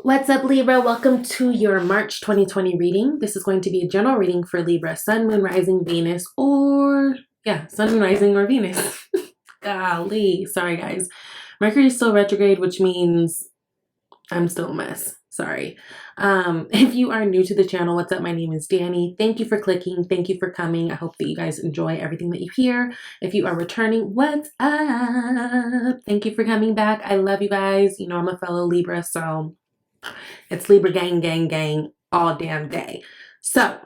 What's up, Libra? Welcome to your March 2020 reading. This is going to be a general reading for Libra, Sun, Moon, Rising, Venus, Sun, Moon, Rising, or Venus. Golly, sorry guys. Mercury is still retrograde, which means I'm still a mess. Sorry. If you are new to the channel, what's up? My name is Danny. Thank you for clicking. Thank you for coming. I hope that you guys enjoy everything that you hear. If you are returning, what's up? Thank you for coming back. I love you guys. You know, I'm a fellow Libra, so it's Libra gang, gang, gang all damn day. So,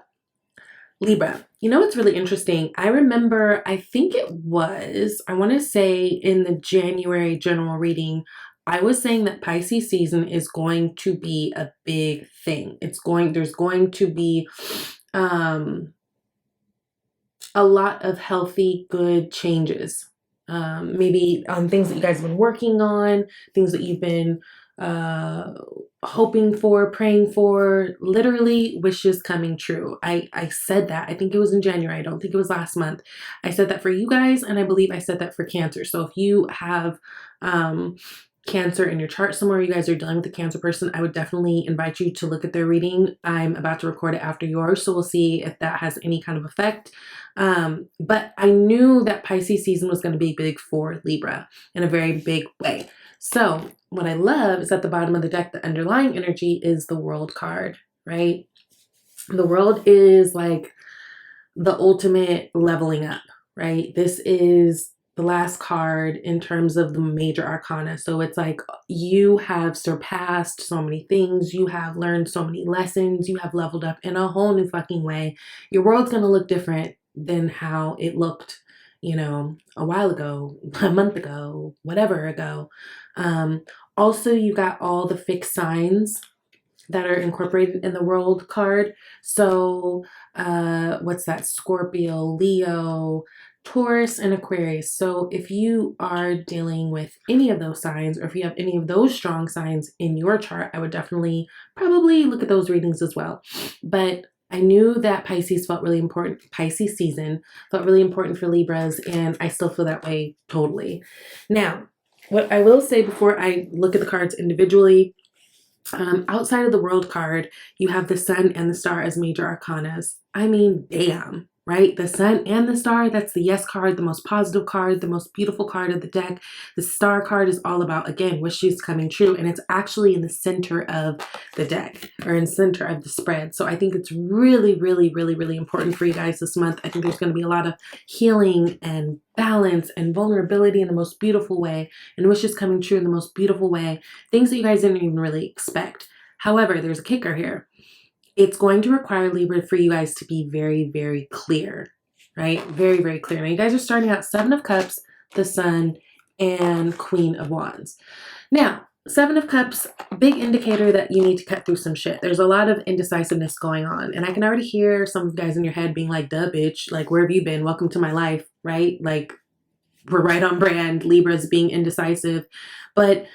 Libra, you know what's really interesting? I remember, I want to say in the January general reading, I was saying that Pisces season is going to be a big thing. There's going to be a lot of healthy, good changes. Maybe on things that you guys have been working on, things that you've been hoping for, praying for, literally wishes coming true. I said that. I think it was in January. I don't think it was last month. I said that for you guys, and I believe I said that for Cancer. So if you have Cancer in your chart somewhere, you guys are dealing with a Cancer person, I would definitely invite you to look at their reading. I'm about to record it after yours, so we'll see if that has any kind of effect. But I knew that Pisces season was going to be big for Libra in a very big way. So what I love is at the bottom of the deck, the underlying energy is the World card, right? The World is like the ultimate leveling up, right? This is the last card in terms of the major arcana. So it's like you have surpassed so many things. You have learned so many lessons. You have leveled up in a whole new fucking way. Your world's going to look different than how it looked, you know, a while ago, a month ago, whatever ago. Also, you got all the fixed signs that are incorporated in the World card. So what's that? Scorpio, Leo, Taurus, and Aquarius. So if you are dealing with any of those signs, or if you have any of those strong signs in your chart, I would definitely probably look at those readings as well. But I knew that Pisces felt really important. Pisces season felt really important for Libras, and I still feel that way totally. Now, what I will say before I look at the cards individually, outside of the World card, you have the Sun and the Star as major arcanas. I mean, damn, right? The Sun and the Star, that's the yes card, the most positive card, the most beautiful card of the deck. The Star card is all about, again, wishes coming true, and it's actually in the center of the deck, or in the center of the spread. So I think it's really, really, really, really important for you guys this month. I think there's going to be a lot of healing and balance and vulnerability in the most beautiful way, and wishes coming true in the most beautiful way. Things that you guys didn't even really expect. However, there's a kicker here. It's going to require Libra for you guys to be very, very clear, right? Very, very clear. Now, you guys are starting out Seven of Cups, the Sun, and Queen of Wands. Now, Seven of Cups, big indicator that you need to cut through some shit. There's a lot of indecisiveness going on. And I can already hear some of you guys in your head being like, duh, bitch, like, where have you been? Welcome to my life, right? Like, we're right on brand. Libra's being indecisive. But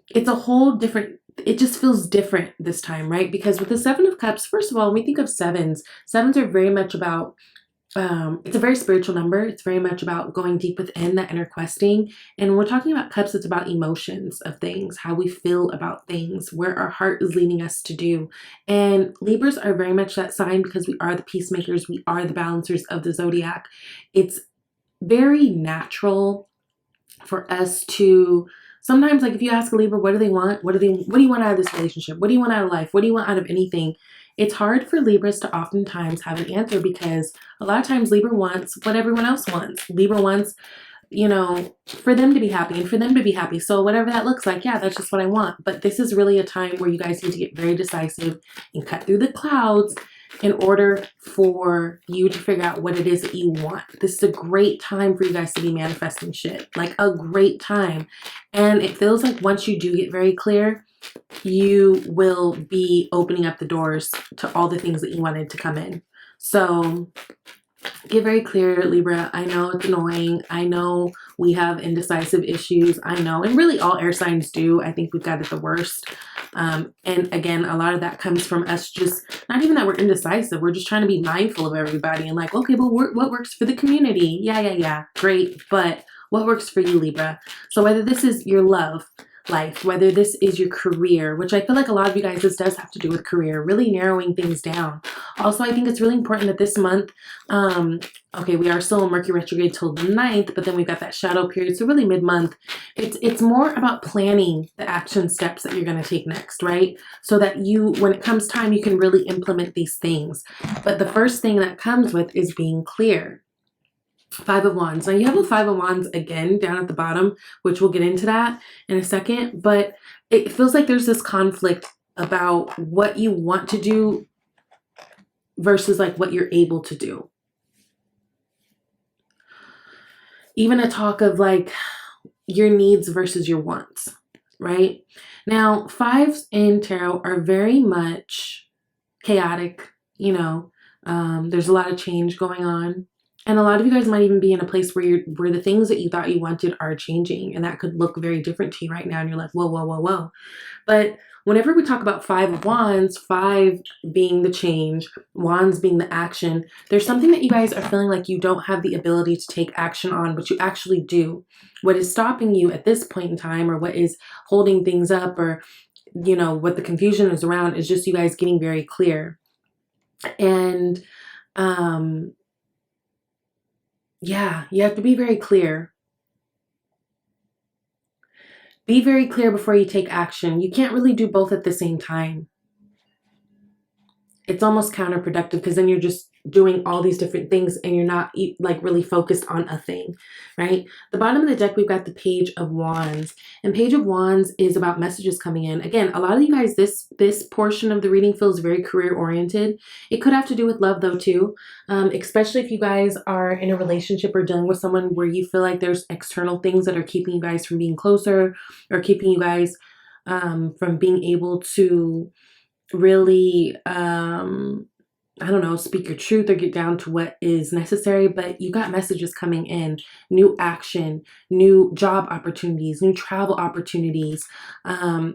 it's a whole different, it just feels different this time, right? Because with the Seven of Cups, first of all, when we think of sevens are very much about, it's a very spiritual number. It's very much about going deep within, that inner questing. And when we're talking about cups, it's about emotions of things, how we feel about things, where our heart is leading us to do. And Libras are very much that sign because we are the peacemakers. We are the balancers of the zodiac. It's very natural for us to sometimes, like, if you ask a Libra, what do they want? What do you want out of this relationship? What do you want out of life? What do you want out of anything? It's hard for Libras to oftentimes have an answer because a lot of times Libra wants what everyone else wants. Libra wants, you know, for them to be happy and for them to be happy. So whatever that looks like, yeah, that's just what I want. But this is really a time where you guys need to get very decisive and cut through the clouds in order for you to figure out what it is that you want. This is a great time for you guys to be manifesting shit, like a great time. And it feels like once you do get very clear, you will be opening up the doors to all the things that you wanted to come in. So get very clear, Libra. I know it's annoying. I know we have indecisive issues. I know, and really all air signs do. I think we've got it the worst. And again, a lot of that comes from us just, not even that we're indecisive. We're just trying to be mindful of everybody and like, okay, but what works for the community? Yeah, great. But what works for you, Libra? So whether this is your love, life, whether this is your career, which I feel like a lot of you guys, this does have to do with career, really narrowing things down. Also, I think it's really important that this month, okay, we are still in Mercury retrograde till the 9th, but then we've got that shadow period. So really mid-month, it's more about planning the action steps that you're going to take next, right? So that you, when it comes time, you can really implement these things. But the first thing that comes with is being clear. Five of Wands. Now you have a Five of Wands again down at the bottom, which we'll get into that in a second, but it feels like there's this conflict about what you want to do versus like what you're able to do. Even a talk of like your needs versus your wants, right? Now, fives in tarot are very much chaotic, you know, there's a lot of change going on. And a lot of you guys might even be in a place where where the things that you thought you wanted are changing, and that could look very different to you right now. And you're like, whoa, whoa, whoa, whoa. But whenever we talk about Five of Wands, five being the change, wands being the action, there's something that you guys are feeling like you don't have the ability to take action on, but you actually do. What is stopping you at this point in time, or what is holding things up, or, you know, what the confusion is around, is just you guys getting very clear. And, yeah, you have to be very clear. Be very clear before you take action. You can't really do both at the same time. It's almost counterproductive, because then you're just doing all these different things and you're not like really focused on a thing, right? The bottom of the deck, we've got the Page of Wands, and Page of Wands is about messages coming in. Again, a lot of you guys, this portion of the reading feels very career oriented. It could have to do with love though too, especially if you guys are in a relationship or dealing with someone where you feel like there's external things that are keeping you guys from being closer, or keeping you guys from being able to really, I don't know, speak your truth or get down to what is necessary. But you got messages coming in, new action, new job opportunities, new travel opportunities.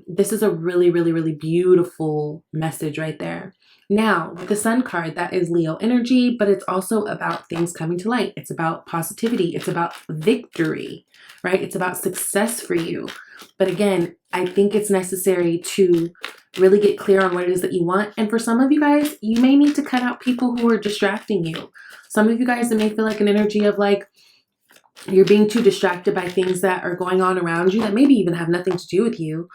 This is a really, really, really beautiful message right there. Now, with the Sun card, that is Leo energy, but it's also about things coming to light. It's about positivity. It's about victory, right? It's about success for you. But again, I think it's necessary to really get clear on what it is that you want. And for some of you guys, you may need to cut out people who are distracting you. Some of you guys, it may feel like an energy of like, you're being too distracted by things that are going on around you that maybe even have nothing to do with you.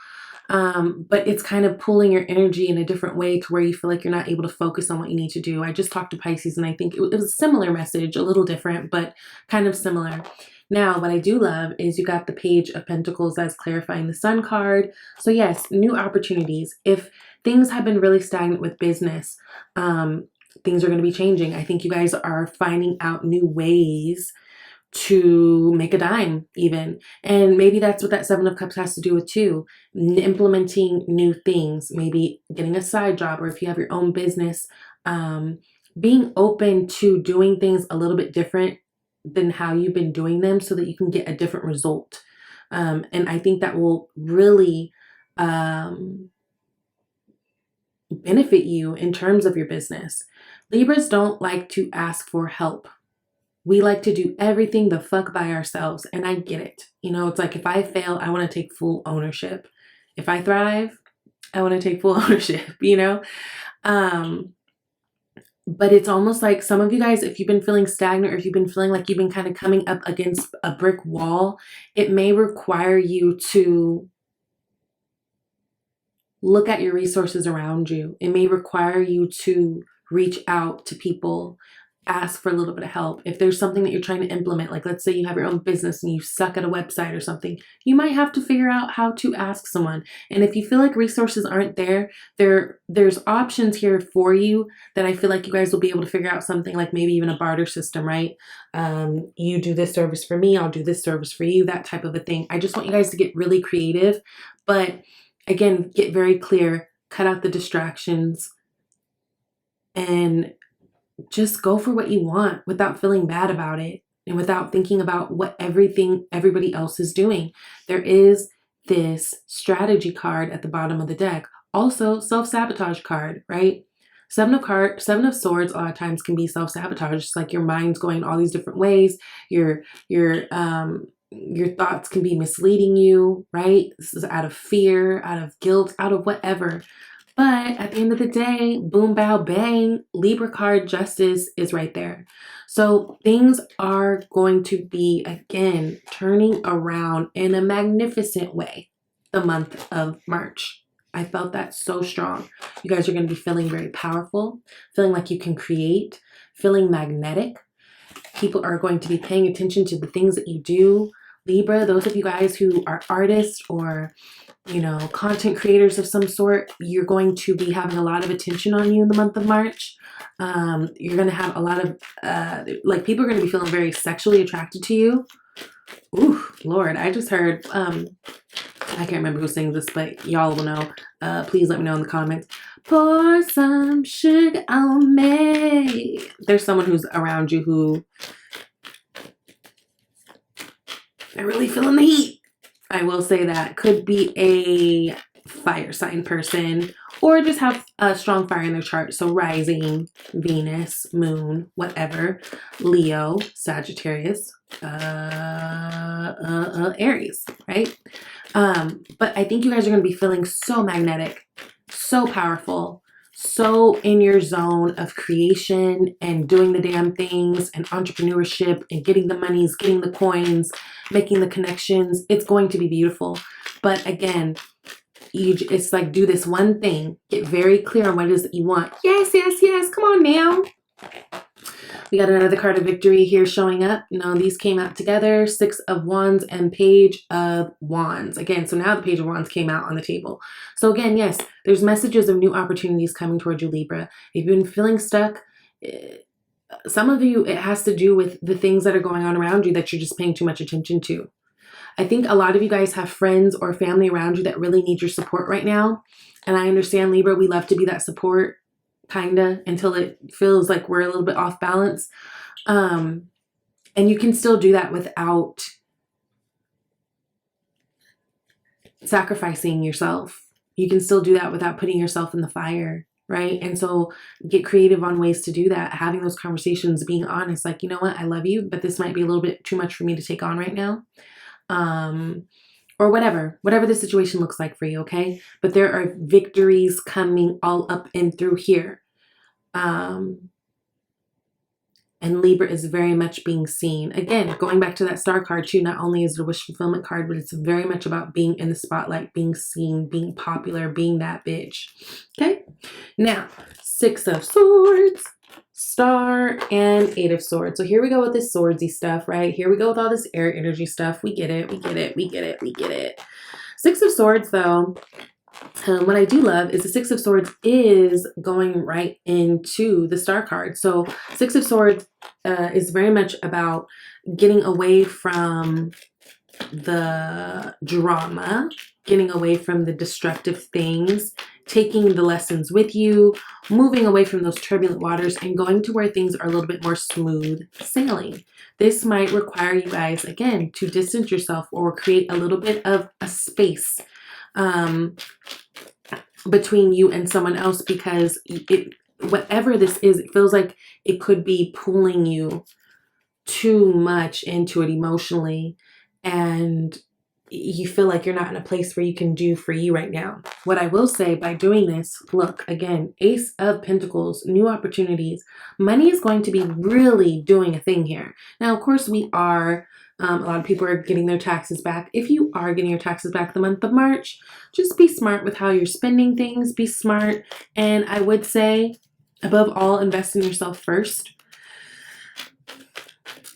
But it's kind of pulling your energy in a different way to where you feel like you're not able to focus on what you need to do. I just talked to Pisces, and I think it was a similar message, a little different, but kind of similar. Now, what I do love is you got the Page of Pentacles that's clarifying the Sun card. So yes, new opportunities. If things have been really stagnant with business, things are going to be changing. I think you guys are finding out new ways to make a dime even. And maybe that's what that Seven of Cups has to do with too. Implementing new things, maybe getting a side job, or if you have your own business, being open to doing things a little bit different than how you've been doing them, so that you can get a different result. And I think that will really benefit you in terms of your business. Libras don't like to ask for help. We like to do everything the fuck by ourselves. And I get it. You know, it's like, if I fail, I want to take full ownership. If I thrive, I want to take full ownership, you know? But it's almost like some of you guys, if you've been feeling stagnant, or if you've been feeling like you've been kind of coming up against a brick wall, it may require you to look at your resources around you. It may require you to reach out to people, ask for a little bit of help. If there's something that you're trying to implement, like let's say you have your own business and you suck at a website or something, you might have to figure out how to ask someone. And if you feel like resources aren't there's options here for you that I feel like you guys will be able to figure out something, like maybe even a barter system, right? You do this service for me, I'll do this service for you, that type of a thing. I just want you guys to get really creative, but again, get very clear, cut out the distractions, and just go for what you want without feeling bad about it, and without thinking about what everybody else is doing. There is this strategy card at the bottom of the deck. Also, self-sabotage card, right? Seven of Swords a lot of times can be self-sabotage. It's like your mind's going all these different ways. You're your thoughts can be misleading you, right? This is out of fear, out of guilt, out of whatever. But at the end of the day, boom, bow, bang, Libra card justice is right there. So things are going to be, again, turning around in a magnificent way the month of March. I felt that so strong. You guys are going to be feeling very powerful, feeling like you can create, feeling magnetic. People are going to be paying attention to the things that you do. Libra, those of you guys who are artists or, you know, content creators of some sort, you're going to be having a lot of attention on you in the month of March. You're going to have a lot of, like, people are going to be feeling very sexually attracted to you. Ooh, Lord, I just heard, I can't remember who sings this, but y'all will know. Please let me know in the comments. Pour some sugar on me. There's someone who's around you who they're really feeling the heat. I will say that. Could be a fire sign person or just have a strong fire in their chart. So rising, Venus, moon, whatever, Leo, Sagittarius, Aries, right? But I think you guys are going to be feeling so magnetic, so powerful, so in your zone of creation and doing the damn things and entrepreneurship and getting the monies, getting the coins, making the connections. It's going to be beautiful. But again, it's like, do this one thing, get very clear on what it is that you want. Yes, yes, yes. Come on now. We got another card of victory here showing up. Now these came out together, 6 of Wands and Page of Wands. Again, so now the Page of Wands came out on the table. So again, yes, there's messages of new opportunities coming towards you, Libra. If you've been feeling stuck, some of you, it has to do with the things that are going on around you that you're just paying too much attention to. I think a lot of you guys have friends or family around you that really need your support right now. And I understand, Libra, we love to be that support, kinda, until it feels like we're a little bit off balance. And you can still do that without sacrificing yourself. You can still do that without putting yourself in the fire, right? And so get creative on ways to do that. Having those conversations, being honest, like, you know what, I love you, but this might be a little bit too much for me to take on right now. Or whatever the situation looks like for you, okay? But there are victories coming all up and through here. And Libra is very much being seen. Again, going back to that star card too, not only is it a wish fulfillment card, but it's very much about being in the spotlight, being seen, being popular, being that bitch. Okay? Now, 6 of Swords, Star, and 8 of Swords. So here we go with this swordsy stuff, right? Here we go with all this air energy stuff. We get it, we get it, we get it, we get it. 6 of Swords, though, what I do love is the 6 of Swords is going right into the Star card. So 6 of Swords is very much about getting away from the drama, getting away from the destructive things, taking the lessons with you, moving away from those turbulent waters and going to where things are a little bit more smooth sailing. This might require you guys, again, to distance yourself or create a little bit of a space between you and someone else, because whatever this is, it feels like it could be pulling you too much into it emotionally, and you feel like you're not in a place where you can do for you right now. What I will say by doing this, look, again, Ace of Pentacles, new opportunities. Money is going to be really doing a thing here. Now, of course, we are, a lot of people are getting their taxes back. If you are getting your taxes back the month of March, just be smart with how you're spending things. Be smart. And I would say, above all, invest in yourself first.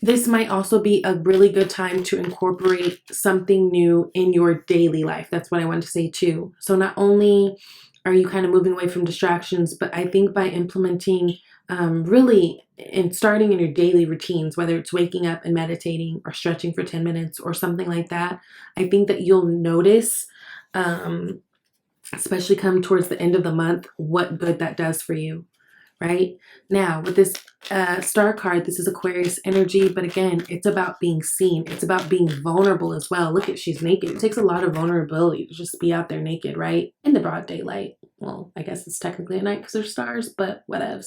This might also be a really good time to incorporate something new in your daily life. That's what I wanted to say too. So not only are you kind of moving away from distractions, but I think by implementing really and starting in your daily routines, whether it's waking up and meditating or stretching for 10 minutes or something like that, I think that you'll notice, especially come towards the end of the month, what good that does for you. Right now with this star card, this is Aquarius energy, but again, it's about being seen. It's about being vulnerable as well. Look at, she's naked. It takes a lot of vulnerability to just be out there naked, right? In the broad daylight. Well, I guess it's technically at night because there's stars, but whatevs.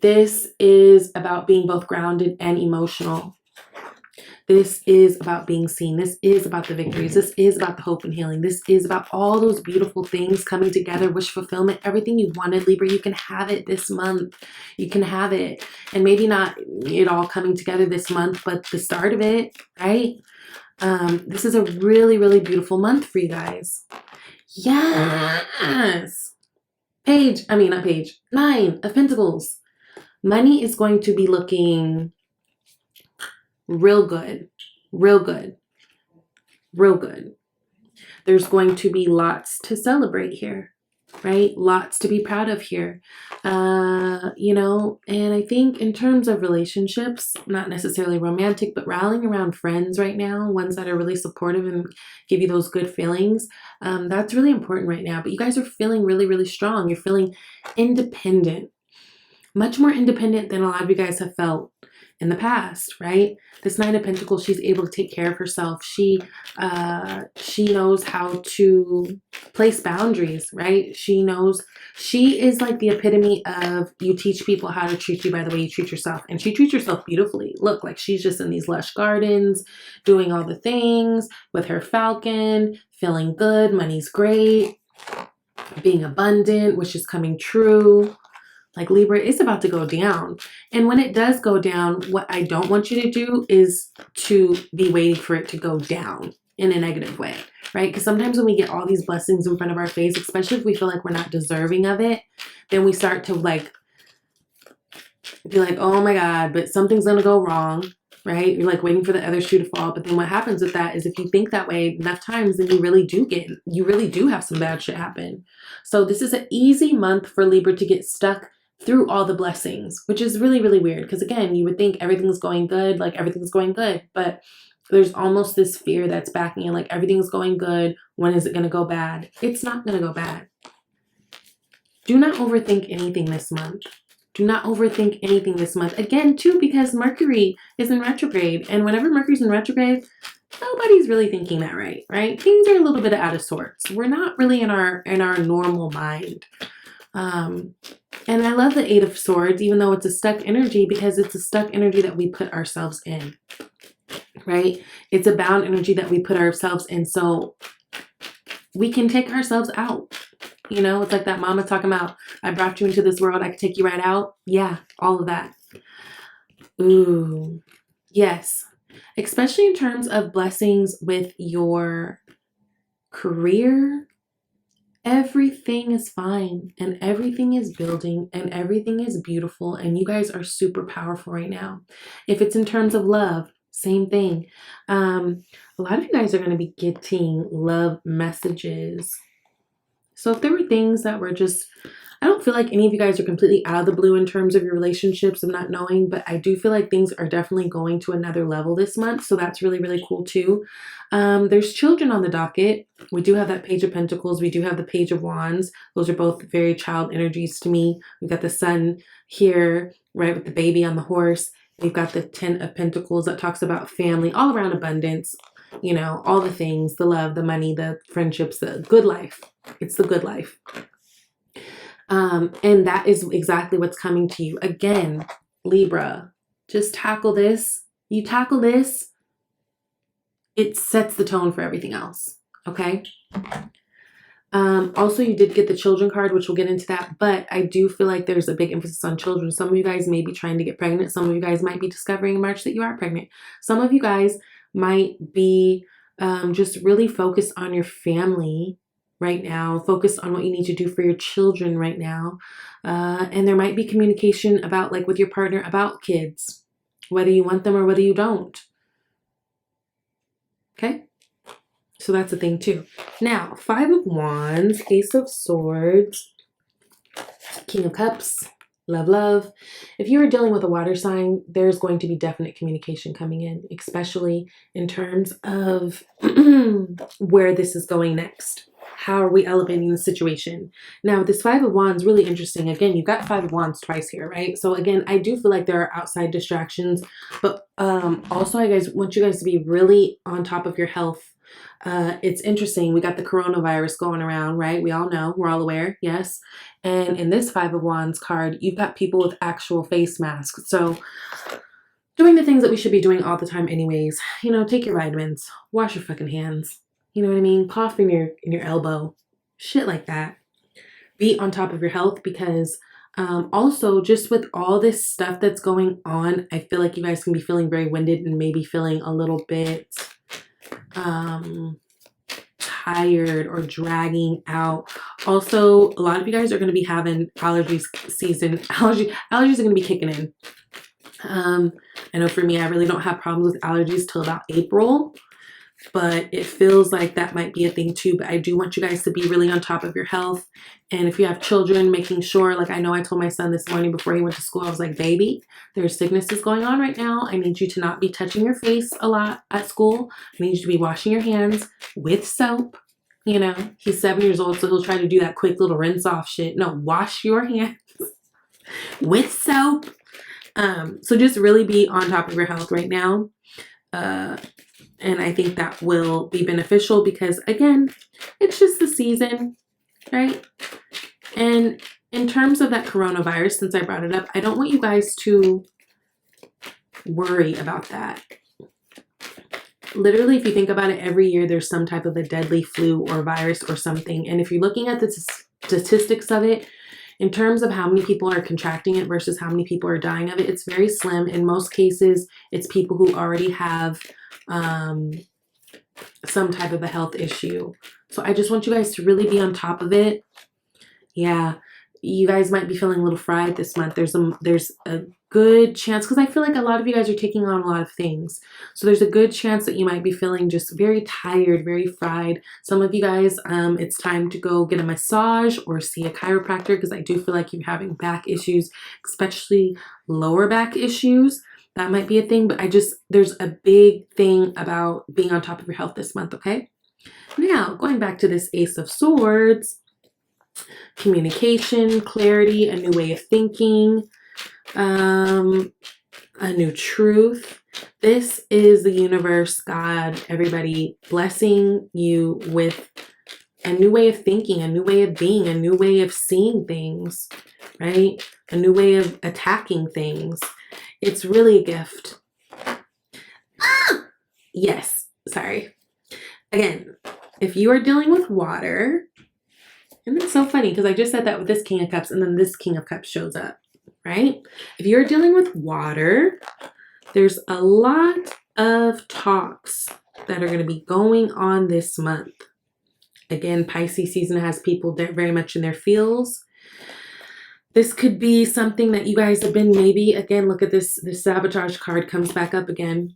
This is about being both grounded and emotional. This is about being seen. This is about the victories. This is about the hope and healing. This is about all those beautiful things coming together, wish fulfillment, everything you wanted, Libra. You can have it this month. You can have it. And maybe not it all coming together this month, but the start of it, right? This is a really, really beautiful month for you guys. Yes. Nine of Pentacles. Money is going to be looking real good, real good, real good. There's going to be lots to celebrate here, right? Lots to be proud of here. You know, and I think in terms of relationships, not necessarily romantic, but rallying around friends right now, ones that are really supportive and give you those good feelings, that's really important right now. But you guys are feeling really, really strong. You're feeling independent, much more independent than a lot of you guys have felt in the past, right? This Nine of Pentacles, she's able to take care of herself. She knows how to place boundaries, right? She is like the epitome of you teach people how to treat you by the way you treat yourself. And she treats herself beautifully. Look, like she's just in these lush gardens, doing all the things with her falcon, feeling good, money's great, being abundant, which is coming true. Like Libra is about to go down. And when it does go down, what I don't want you to do is to be waiting for it to go down in a negative way, right? Because sometimes when we get all these blessings in front of our face, especially if we feel like we're not deserving of it, then we start to like be like, oh my God, but something's going to go wrong, right? You're like waiting for the other shoe to fall. But then what happens with that is if you think that way enough times, then you really do have some bad shit happen. So this is an easy month for Libra to get stuck through all the blessings, which is really, really weird. Because again, you would think everything's going good, like everything's going good, but there's almost this fear that's backing in, like everything's going good. When is it going to go bad? It's not going to go bad. Do not overthink anything this month. Do not overthink anything this month. Again, too, because Mercury is in retrograde. And whenever Mercury's in retrograde, nobody's really thinking that right? Things are a little bit out of sorts. We're not really in our normal mind. And I love the Eight of Swords, even though it's a stuck energy, because it's a stuck energy that we put ourselves in, right? It's a bound energy that we put ourselves in. So we can take ourselves out. You know, it's like that mama talking about, I brought you into this world, I can take you right out. Yeah, all of that. Ooh, yes. Especially in terms of blessings with your career. Everything is fine and everything is building and everything is beautiful and you guys are super powerful right now. If it's in terms of love, same thing. A lot of you guys are going to be getting love messages. So if there were things that were just, I don't feel like any of you guys are completely out of the blue in terms of your relationships of not knowing, but I do feel like things are definitely going to another level this month. So that's really, really cool too. There's children on the docket. We do have that Page of Pentacles. We do have the Page of Wands. Those are both very child energies to me. We've got the sun here, right, with the baby on the horse. We've got the Ten of Pentacles that talks about family, all around abundance, you know, all the things, the love, the money, the friendships, the good life. It's the good life. And that is exactly what's coming to you. Again, Libra, just tackle this. You tackle this, it sets the tone for everything else. Okay. Also, you did get the children card, which we'll get into that, but I do feel like there's a big emphasis on children. Some of you guys may be trying to get pregnant. Some of you guys might be discovering in March that you are pregnant. Some of you guys might be just really focused on your family right now, focused on what you need to do for your children right now. And there might be communication about, like, with your partner about kids, whether you want them or whether you don't. Okay. So that's a thing too. Now, Five of Wands, Ace of Swords, King of Cups, love. If you are dealing with a water sign, there's going to be definite communication coming in, especially in terms of where this is going next. How are we elevating the situation? Now, this Five of Wands, really interesting. Again, you've got Five of Wands twice here, right? So again, I do feel like there are outside distractions, but also I want you guys to be really on top of your health. It's interesting. We got the coronavirus going around, right? We all know, we're all aware. Yes. And in this Five of Wands card, you've got people with actual face masks. So doing the things that we should be doing all the time anyways. You know, take your vitamins, wash your fucking hands. You know what I mean? Cough in your elbow. Shit like that. Be on top of your health because also just with all this stuff that's going on, I feel like you guys can be feeling very winded and maybe feeling a little bit tired or dragging out. Also, a lot of you guys are going to be having allergies season. Allergies are going to be kicking in. I know for me, I really don't have problems with allergies till about April, but it feels like that might be a thing too. But I do want you guys to be really on top of your health. And if you have children, making sure, like I know I told my son this morning before he went to school, I was like, baby, there's sicknesses going on right now. I need you to not be touching your face a lot at school. I need you to be washing your hands with soap. You know, he's 7 years old, so he'll try to do that quick little rinse off shit. No, wash your hands with soap. So just really be on top of your health right now. And I think that will be beneficial because, again, it's just the season, right? And in terms of that coronavirus, since I brought it up, I don't want you guys to worry about that. Literally, if you think about it, every year there's some type of a deadly flu or virus or something. And if you're looking at the statistics of it, in terms of how many people are contracting it versus how many people are dying of it, it's very slim. In most cases, it's people who already have some type of a health issue. So I just want you guys to really be on top of it. Yeah, you guys might be feeling a little fried this month. There's a good chance, because I feel like a lot of you guys are taking on a lot of things. So there's a good chance that you might be feeling just very tired, very fried. Some of you guys, it's time to go get a massage or see a chiropractor, because I do feel like you're having back issues, especially lower back issues. That might be a thing, but there's a big thing about being on top of your health this month, okay? Now, going back to this Ace of Swords, communication, clarity, a new way of thinking, a new truth. This is the universe, God, everybody blessing you with a new way of thinking, a new way of being, a new way of seeing things, right? A new way of attacking things. It's really a gift. Yes, sorry. Again, if you are dealing with water, and it's so funny because I just said that with this King of Cups and then this King of Cups shows up, right? If you're dealing with water, there's a lot of talks that are going to be going on this month. Again, Pisces season has people very much in their feels. This could be something that you guys have been maybe, again, look at this sabotage card comes back up again.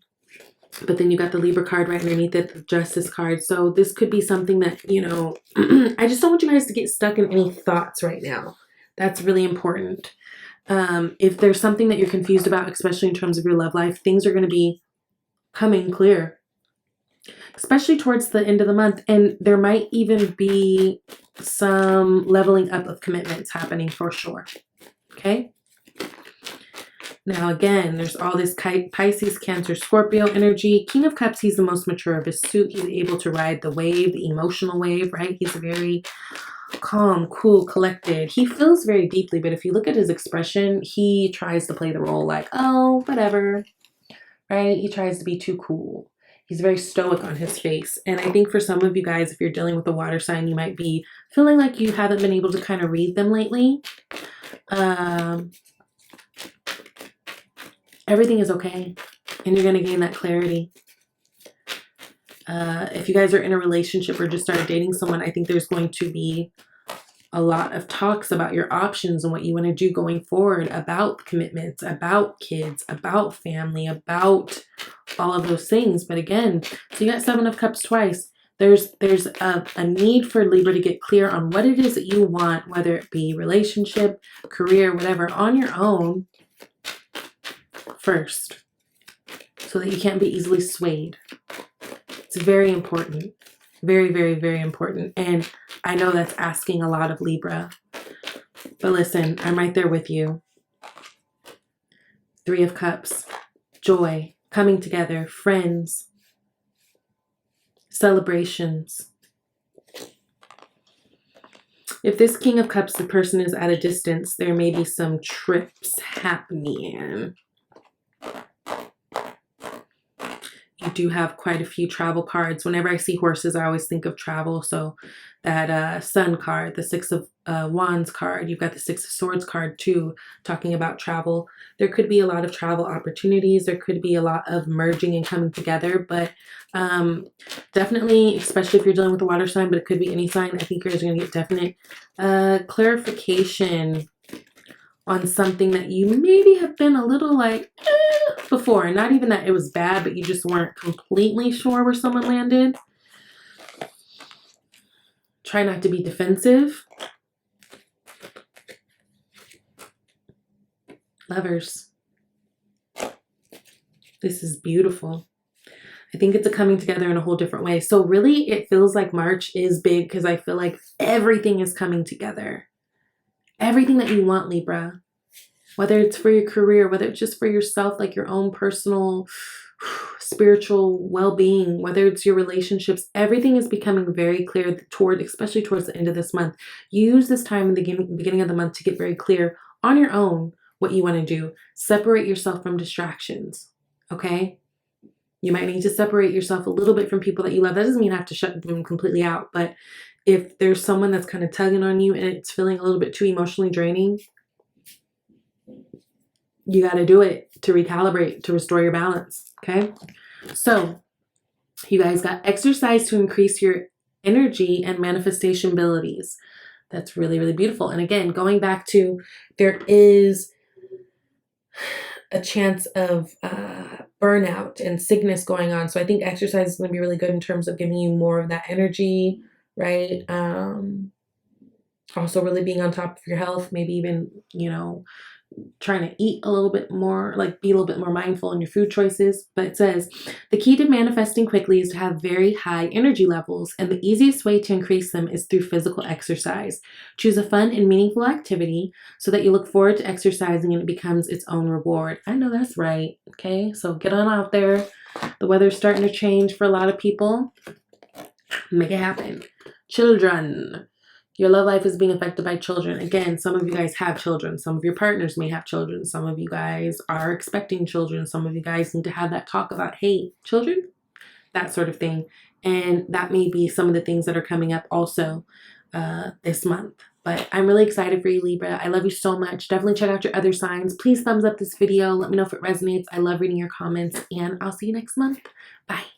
But then you got the Libra card right underneath it, the Justice card. So this could be something that, you know, I just don't want you guys to get stuck in any thoughts right now. That's really important. If there's something that you're confused about, especially in terms of your love life, things are going to be coming clear, especially towards the end of the month. And there might even be some leveling up of commitments happening for sure. Okay. Now, again, there's all this Pisces, Cancer, Scorpio energy. King of Cups, he's the most mature of his suit. He's able to ride the wave, the emotional wave, right? He's very calm, cool, collected. He feels very deeply, but if you look at his expression, he tries to play the role like, oh, whatever, right? He tries to be too cool. He's very stoic on his face. And I think for some of you guys, if you're dealing with a water sign, you might be feeling like you haven't been able to kind of read them lately. Everything is okay, and you're going to gain that clarity. If you guys are in a relationship or just started dating someone, I think there's going to be a lot of talks about your options and what you want to do going forward, about commitments, about kids, about family, about all of those things. But again, so you got Seven of Cups twice. There's a need for Libra to get clear on what it is that you want, whether it be relationship, career, whatever, on your own first, so that you can't be easily swayed. It's very important. Very, very, very important. And I know that's asking a lot of Libra. But listen, I'm right there with you. Three of Cups. Joy. Coming together. Friends. Celebrations. If this King of Cups, the person is at a distance, there may be some trips happening. do have quite a few travel cards. Whenever I see horses, I always think of travel. So that Sun card, the Six of Wands card, you've got the Six of Swords card too, talking about travel. There could be a lot of travel opportunities. There could be a lot of merging and coming together, but definitely, especially if you're dealing with a water sign, but it could be any sign, I think you're going to get definite clarification on something that you maybe have been a little like before. Not even that it was bad, but you just weren't completely sure where someone landed. Try not to be defensive. Lovers. This is beautiful. I think it's a coming together in a whole different way. So really, it feels like March is big because I feel like everything is coming together. Everything that you want, Libra. Whether it's for your career, whether it's just for yourself, like your own personal spiritual well-being, whether it's your relationships, everything is becoming very clear especially towards the end of this month. Use this time in the beginning of the month to get very clear on your own what you want to do. Separate yourself from distractions, okay? You might need to separate yourself a little bit from people that you love. That doesn't mean you have to shut them completely out, but if there's someone that's kind of tugging on you and it's feeling a little bit too emotionally draining, you got to do it to recalibrate, to restore your balance, okay? So you guys got exercise to increase your energy and manifestation abilities. That's really, really beautiful. And again, going back to, there is a chance of burnout and sickness going on. So I think exercise is going to be really good in terms of giving you more of that energy, right? Also really being on top of your health, maybe even, you know, trying to eat a little bit more, like be a little bit more mindful in your food choices. But it says, the key to manifesting quickly is to have very high energy levels, and the easiest way to increase them is through physical exercise. Choose a fun and meaningful activity so that you look forward to exercising and it becomes its own reward. I know that's right, okay? So get on out there. The weather's starting to change for a lot of people. Make it happen. Children. Your love life is being affected by children. Again, some of you guys have children. Some of your partners may have children. Some of you guys are expecting children. Some of you guys need to have that talk about, hey, children, that sort of thing. And that may be some of the things that are coming up also this month. But I'm really excited for you, Libra. I love you so much. Definitely check out your other signs. Please thumbs up this video. Let me know if it resonates. I love reading your comments. And I'll see you next month. Bye.